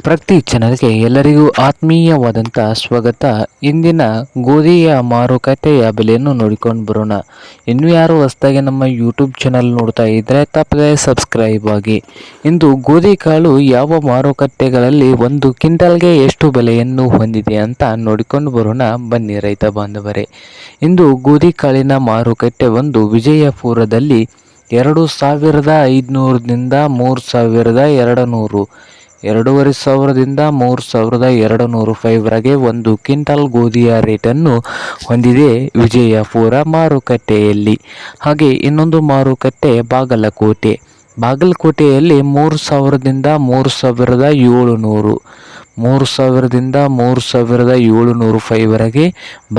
ಪ್ರತಿ ಚಾನಲ್ಗೆ ಎಲ್ಲರಿಗೂ ಆತ್ಮೀಯವಾದಂಥ ಸ್ವಾಗತ. ಇಂದಿನ ಗೋಧಿಯ ಮಾರುಕಟ್ಟೆಯ ಬೆಲೆಯನ್ನು ನೋಡಿಕೊಂಡು ಬರೋಣ. ಇನ್ನು ಯಾರು ಹೊಸದಾಗಿ ನಮ್ಮ ಯೂಟ್ಯೂಬ್ ಚಾನಲ್ ನೋಡ್ತಾ ಇದ್ದರೆ ತಪ್ಪದೆ ಸಬ್ಸ್ಕ್ರೈಬ್ ಆಗಿ. ಇಂದು ಗೋಧಿ ಕಾಳು ಯಾವ ಮಾರುಕಟ್ಟೆಗಳಲ್ಲಿ ಒಂದು ಕ್ವಿಂಟಲ್ಗೆ ಎಷ್ಟು ಬೆಲೆಯನ್ನು ಹೊಂದಿದೆ ಅಂತ ನೋಡಿಕೊಂಡು ಬರೋಣ. ಬನ್ನಿ ರೈತ ಬಾಂಧವರೇ, ಇಂದು ಗೋಧಿ ಕಾಳಿನ ಮಾರುಕಟ್ಟೆ ಒಂದು ವಿಜಯಪುರದಲ್ಲಿ 2,500ದಿಂದ 3,200, 2,500ದಿಂದ 3,200 ರೂಪಾಯಿವರೆಗೆ ಒಂದು ಕ್ವಿಂಟಲ್ ಗೋಧಿಯ ರೇಟನ್ನು ಹೊಂದಿದೆ ವಿಜಯಪುರ ಮಾರುಕಟ್ಟೆಯಲ್ಲಿ. ಹಾಗೆ ಇನ್ನೊಂದು ಮಾರುಕಟ್ಟೆ ಬಾಗಲಕೋಟೆಯಲ್ಲಿ 3,000ದಿಂದ 3,700, 3,000ದಿಂದ 3,700 ರೂಪಾಯಿವರೆಗೆ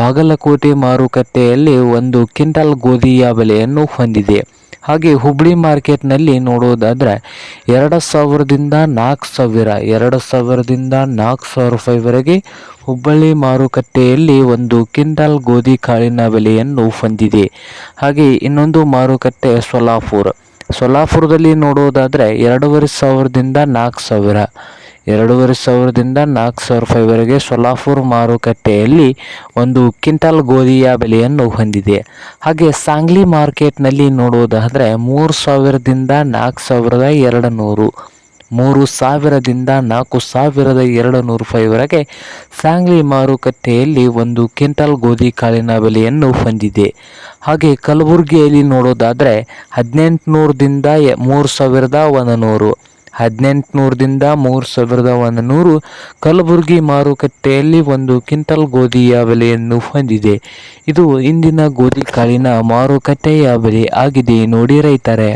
ಬಾಗಲಕೋಟೆ ಮಾರುಕಟ್ಟೆಯಲ್ಲಿ ಒಂದು ಕ್ವಿಂಟಲ್ ಗೋಧಿಯ ಬೆಲೆಯನ್ನು ಹೊಂದಿದೆ. ಹಾಗೆ ಹುಬ್ಬಳ್ಳಿ ಮಾರ್ಕೆಟ್ನಲ್ಲಿ ನೋಡೋದಾದರೆ 2,000ದಿಂದ 4,000, 2,000ದಿಂದ 4,000 ರೂಪಾಯಿವರೆಗೆ ಹುಬ್ಬಳ್ಳಿ ಮಾರುಕಟ್ಟೆಯಲ್ಲಿ ಒಂದು ಕ್ವಿಂಟಲ್ ಗೋಧಿ ಕಾಳಿನ ಬೆಲೆಯನ್ನು ಹೊಂದಿದೆ. ಹಾಗೆ ಇನ್ನೊಂದು ಮಾರುಕಟ್ಟೆ ಸೊಲ್ಲಾಪುರದಲ್ಲಿ ನೋಡೋದಾದರೆ 2,500ದಿಂದ 4,000, 2,500ದಿಂದ 4,000 ರೂಪಾಯಿವರೆಗೆ ಸೊಲ್ಲಾಪುರ ಮಾರುಕಟ್ಟೆಯಲ್ಲಿ ಒಂದು ಕ್ವಿಂಟಲ್ ಗೋಧಿಯ ಬೆಲೆಯನ್ನು ಹೊಂದಿದೆ. ಹಾಗೆ ಸಾಂಗ್ಲಿ ಮಾರ್ಕೆಟ್ನಲ್ಲಿ ನೋಡೋದಾದರೆ 3,000ದಿಂದ 4,200, 3,000ದಿಂದ 4,200 ರೂಪಾಯಿವರೆಗೆ ಸಾಂಗ್ಲಿ ಮಾರುಕಟ್ಟೆಯಲ್ಲಿ ಒಂದು ಕ್ವಿಂಟಲ್ ಗೋಧಿ ಕಾಳಿನ ಬೆಲೆಯನ್ನು ಹೊಂದಿದೆ. ಹಾಗೆ ಕಲಬುರಗಿಯಲ್ಲಿ ನೋಡೋದಾದರೆ 1,800ದಿಂದ 3,100, 1,800ದಿಂದ 3,100 ಕಲಬುರಗಿ ಮಾರುಕಟ್ಟೆಯಲ್ಲಿ ಒಂದು ಕ್ವಿಂಟಲ್ ಗೋಧಿಯ ಬೆಲೆಯನ್ನು ಹೊಂದಿದೆ. ಇದು ಇಂದಿನ ಗೋಧಿ ಕಾಳಿನ ಮಾರುಕಟ್ಟೆಯ ಬೆಲೆ ಆಗಿದೆ ನೋಡಿ ರೈತರೇ.